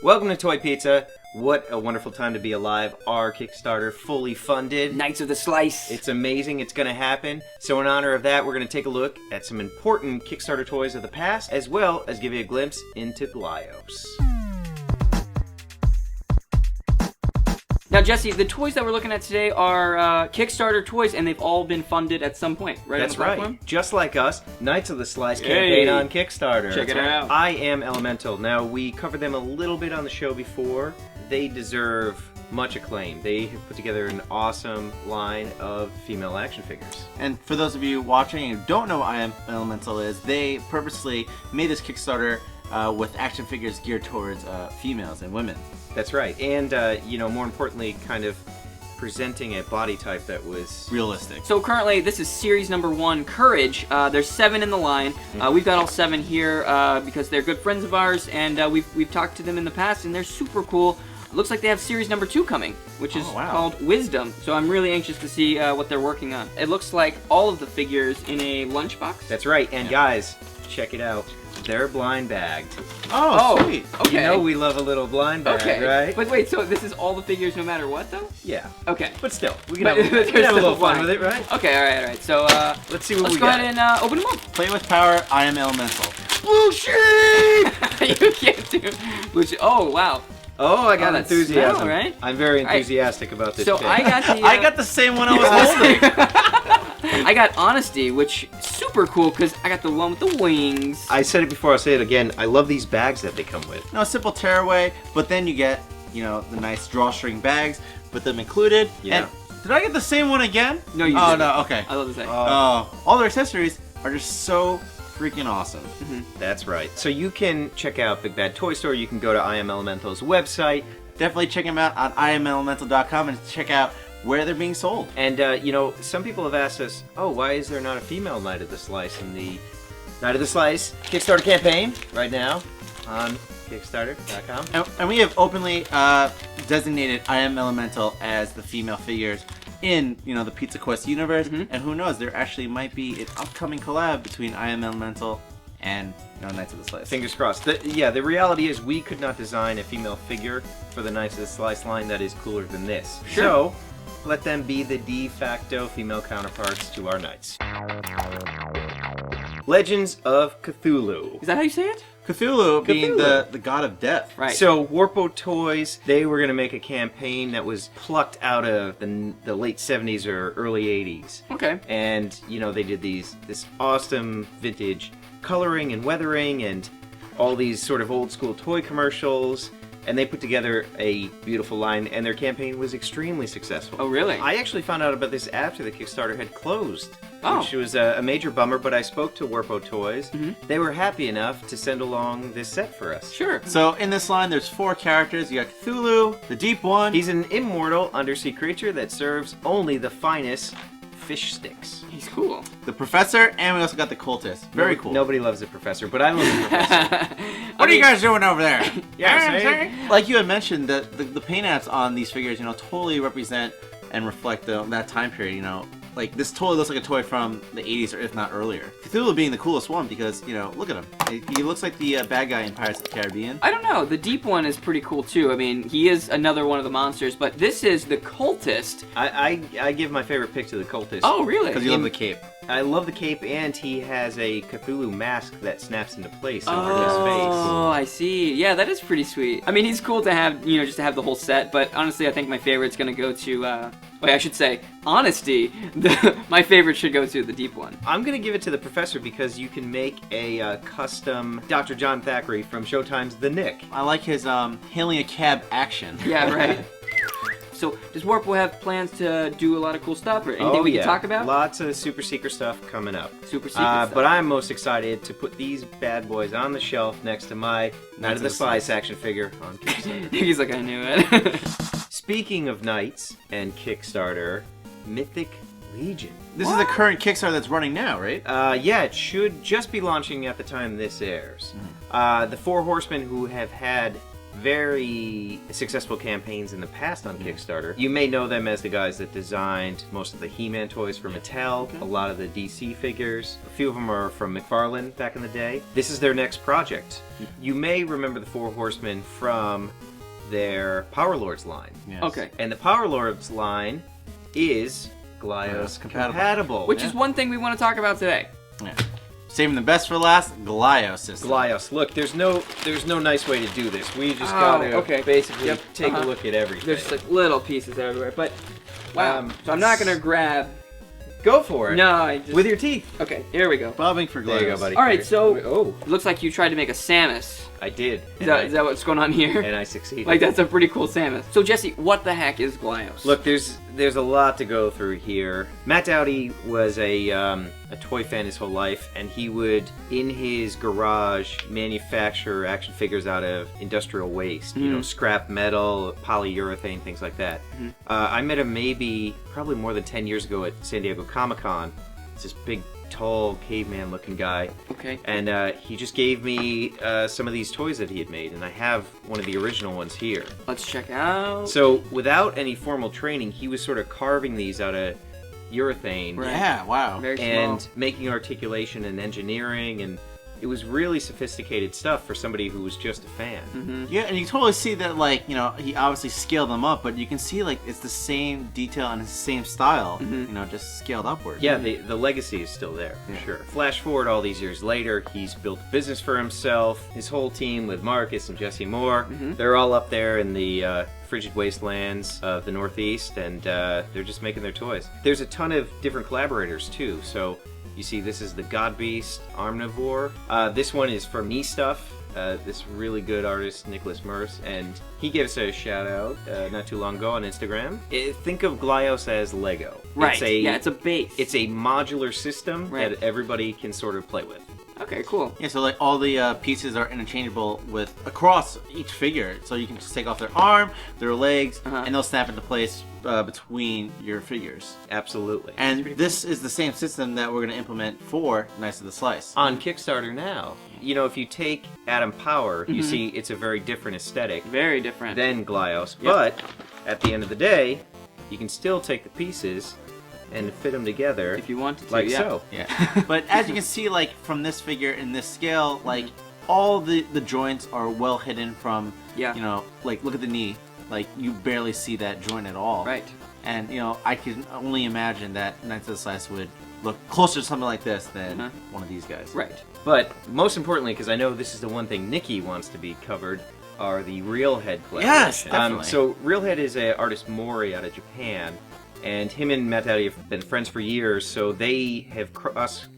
Welcome to Toy Pizza. What a wonderful time to be alive. Our Kickstarter fully funded. Knights of the Slice. It's amazing. It's going to happen. So in honor of that, we're going to take a look at some important Kickstarter toys of the past, as well as give you a glimpse into Glyos. Now, Jesse, the toys that we're looking at today are Kickstarter toys, and they've all been funded at some point, right? That's on the platform? right. Just like us, Knights of the Slice campaign on Kickstarter. Check it out. I Am Elemental. Now, we covered them a little bit on the show before. They deserve much acclaim. They have put together an awesome line of female action figures. And for those of you watching who don't know what I Am Elemental is, they purposely made this Kickstarter with action figures geared towards females and women. That's right. And, more importantly, kind of presenting a body type that was realistic. So currently, this is series number 1, Courage. There's 7 in the line. We've got all 7 here because they're good friends of ours, and we've talked to them in the past, and they're super cool. Looks like they have series number 2 coming, which is called Wisdom. So I'm really anxious to see what they're working on. It looks like all of the figures in a lunchbox. That's right. And guys, check it out. They're blind bagged. Oh, sweet. Okay. You know we love a little blind bag, right? But wait, so this is all the figures no matter what, though? Yeah. Okay. But still, we can But have they're a little still fun fine. with it, right? Okay, all right. So Let's see what let's we go got. ahead and open them up. Play with power, I Am Elemental. Blue sheep! You can't do which. Oh, wow. Oh, I got that enthusiasm. smell, right? I'm very enthusiastic about this So pig. I got the. I got the same one I was holding. I got Honesty, which is super cool because I got the one with the wings. I said it before, I'll say it again. I love these bags that they come with. No, simple tearaway, but then you get, the nice drawstring bags with them included. Yeah. And did I get the same one again? No, you Oh, didn't. no, okay. I love to say. All their accessories are just so freaking awesome. That's right. So you can check out Big Bad Toy Store. You can go to I Am Elemental's website. Definitely check them out on IamElemental.com and check out where they're being sold. And, some people have asked us, oh, why is there not a female Knight of the Slice in the Knight of the Slice Kickstarter campaign right now on Kickstarter.com? And we have openly designated I Am Elemental as the female figures in, the Pizza Quest universe. And who knows, there actually might be an upcoming collab between I Am Elemental and Knights of the Slice. Fingers crossed. The reality is we could not design a female figure for the Knights of the Slice line that is cooler than this. Sure. So, let them be the de facto female counterparts to our knights. Legends of Cthulhu. Is that how you say it? Cthulhu being Cthulhu. the god of death. Right. So Warpo Toys, they were going to make a campaign that was plucked out of the late 70s or early 80s. Okay. And, they did this awesome vintage coloring and weathering and all these sort of old school toy commercials. And they put together a beautiful line, and their campaign was extremely successful. Oh, really? I actually found out about this after the Kickstarter had closed, Oh. which was a major bummer, but I spoke to Warpo Toys. They were happy enough to send along this set for us. Sure. So in this line, there's 4 characters. You got Cthulhu, the Deep One. He's an immortal undersea creature that serves only the finest fish sticks. He's cool. the Professor, and we also got the Cultist. Very cool. Nobody loves the Professor, but I love the Professor. What are you guys doing over there? Yeah, Like you had mentioned, the paint apps on these figures, totally represent and reflect that time period, Like, this totally looks like a toy from the 80s, or if not earlier. Cthulhu being the coolest one because, look at him. He looks like the bad guy in Pirates of the Caribbean. I don't know. The Deep One is pretty cool, too. I mean, he is another one of the monsters, but this is the Cultist. I give my favorite pick to the Cultist. Oh, really? Because you love the cape. I love the cape, and he has a Cthulhu mask that snaps into place over his face. Oh, I see. Yeah, that is pretty sweet. I mean, he's cool to have, just to have the whole set, but honestly, I think my favorite's gonna go to, I should say, Honesty. My favorite should go to the Deep One. I'm going to give it to the Professor because you can make a custom Dr. John Thackeray from Showtime's The Nick. I like his hailing a cab action. Yeah, right. So, does Warpo have plans to do a lot of cool stuff, or anything we can talk about? Lots of super secret stuff coming up. Super secret stuff. But I'm most excited to put these bad boys on the shelf next to my Knight of the Slice action figure on Kickstarter. He's like, I knew it. Speaking of Knights and Kickstarter, Mythic Legion. This is the current Kickstarter that's running now, right? Yeah, it should just be launching at the time this airs. The 4 horsemen who have had very successful campaigns in the past on Kickstarter. You may know them as the guys that designed most of the He-Man toys for Mattel, a lot of the DC figures. A few of them are from McFarlane back in the day. This is their next project. You may remember the Four Horsemen from their Power Lords line. Yes. Okay. And the Power Lords line is Glyos compatible. Which is one thing we want to talk about today. Yeah. Saving the best for last, Glyos system. Glyos. Look, there's no nice way to do this. We just gotta basically take a look at everything. There's like little pieces everywhere, but wow. So I'm not gonna grab. Go for it. No, I just... With your teeth. Okay, here we go. Bobbing for Glyos. There you go, buddy. All right, so oh, it looks like you tried to make a Samus. I did. Is that what's going on here? And I succeeded. Like, that's a pretty cool Samus. So Jesse, what the heck is Glyos? Look, there's a lot to go through here. Matt Dowdy was a toy fan his whole life, and he would, in his garage, manufacture action figures out of industrial waste. You know, scrap metal, polyurethane, things like that. I met him probably more than 10 years ago at San Diego Comic-Con. It's this big, tall, caveman-looking guy. Okay. And he just gave me some of these toys that he had made, and I have one of the original ones here. Let's check out. So, without any formal training, he was sort of carving these out of urethane. Right. Yeah, wow. Very small. And making articulation and engineering, and it was really sophisticated stuff for somebody who was just a fan. Yeah, and you totally see that, like, you know, he obviously scaled them up, but you can see, like, it's the same detail and it's the same style, you know, just scaled upward. Yeah, the legacy is still there, for sure. Flash forward all these years later, he's built a business for himself. His whole team with Marcus and Jesse Moore, they're all up there in the frigid wastelands of the Northeast, and they're just making their toys. There's a ton of different collaborators, too, so you see this is the God Beast Omnivore. This one is for Me Stuff. This really good artist, Nicholas Merce, and he gave us a shout out not too long ago on Instagram. Think of Glyos as Lego. Right, it's a base. It's a modular system that everybody can sort of play with. Okay, cool. Yeah, so like all the pieces are interchangeable with across each figure, so you can just take off their arm, their legs, and they'll snap into place between your figures. Absolutely. And this is the same system that we're going to implement for Knights of the Slice. On Kickstarter now. You know, if you take Atom Power, you see it's a very different aesthetic Very different. than Glyos, but at the end of the day, you can still take the pieces and fit them together if you wanted to, like so. Yeah. But as you can see, like from this figure in this scale, like all the joints are well hidden from, you know, like look at the knee. Like you barely see that joint at all. Right. And you know, I can only imagine that Knights of the Slice would look closer to something like this than one of these guys. Right. But most importantly, because I know this is the one thing Nicky wants to be covered, are the Reelhead collaboration. Yes, definitely. So Reelhead is an artist Mori out of Japan, and him and Matt Dowdy have been friends for years, so they have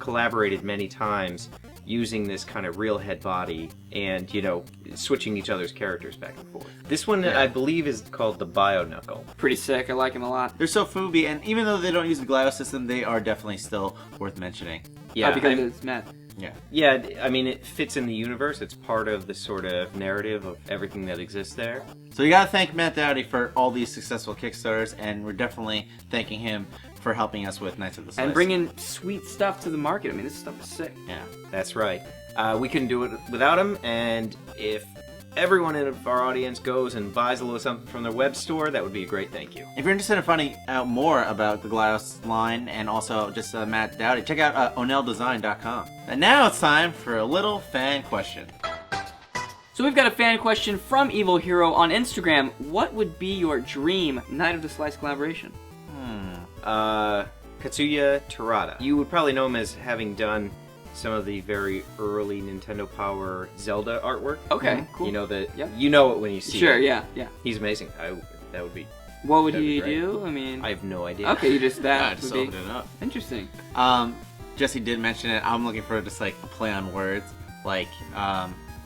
collaborated many times using this kind of Reelhead body and, you know, switching each other's characters back and forth. This one, I believe, is called the Bio Knuckle. Pretty sick. I like him a lot. They're so Fubi, and even though they don't use the Glyos system, they are definitely still worth mentioning. Yeah, because it's Matt. Yeah. Yeah, I mean, it fits in the universe. It's part of the sort of narrative of everything that exists there. So you gotta thank Matt Dowdy for all these successful Kickstarters, and we're definitely thanking him for helping us with Knights of the Slice. And bringing sweet stuff to the market. I mean, this stuff is sick. Yeah, that's right. We couldn't do it without him, and if everyone in our audience goes and buys a little something from their web store, that would be a great thank you. If you're interested in finding out more about the Glyos line and also just Matt Dowdy, check out onelldesign.com. And now it's time for a little fan question. So we've got a fan question from Evil Hero on Instagram. What would be your dream Knight of the Slice collaboration? Katsuya Terada. You would probably know him as having done some of the very early Nintendo Power Zelda artwork. Okay, cool. You know you know it when you see it. Sure, yeah. He's amazing. That would be. What would that'd be he great. do? I mean, I have no idea. okay, you just that. I just would be opened it up. interesting. Jesse did mention it. I'm looking for just like a play on words. Like,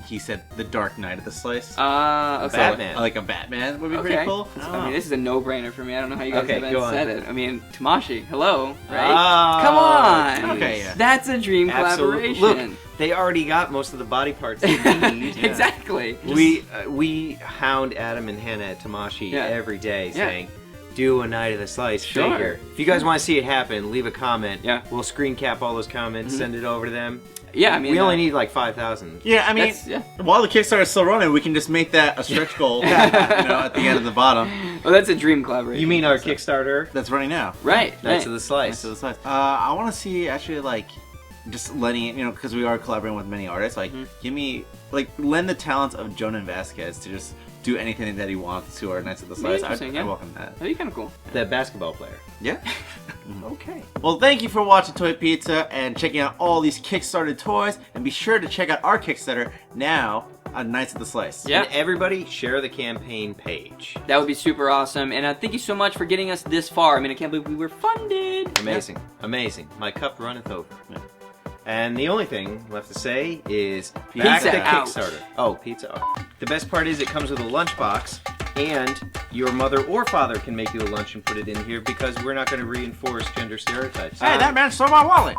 he said the Dark Knight of the Slice. Okay. Batman. Like a Batman would be pretty cool. I mean, this is a no-brainer for me. I don't know how you guys Okay, go haven't said on. it. I mean, Tamashi, hello, right? Oh, Come on. Okay, yeah. That's a dream Absolutely. collaboration. Look, they already got most of the body parts they need. Exactly. We hound Adam and Hannah at Tamashi every day saying, do a Knight of the Slice figure. If you guys want to see it happen, leave a comment. Yeah. We'll screen cap all those comments, send it over to them, Yeah, I mean, we only need like 5,000. Yeah, I mean, yeah. while the Kickstarter is still running, we can just make that a stretch goal, at the end of the bottom. Well, that's a dream collaboration. You mean our Kickstarter? That's running now. Right. Knights of the Slice. Nice to the slice. I want to see actually like just letting it, because we are collaborating with many artists. Like, give me lend the talents of Jonan Vasquez to just do anything that he wants to our Knights of the Slice. I welcome that. That'd be kind of cool. The basketball player. Yeah. Okay. Well, thank you for watching Toy Pizza and checking out all these Kickstarted toys. And be sure to check out our Kickstarter now on Knights of the Slice. Yeah. And everybody share the campaign page. That would be super awesome. And thank you so much for getting us this far. I mean, I can't believe we were funded. Amazing. Amazing. My cup runneth over. Yeah. And the only thing left to say is Pizza back to out. Kickstarter. Oh, pizza out. The best part is it comes with a lunchbox, and your mother or father can make you a lunch and put it in here because we're not going to reinforce gender stereotypes. Hey, that man stole my wallet.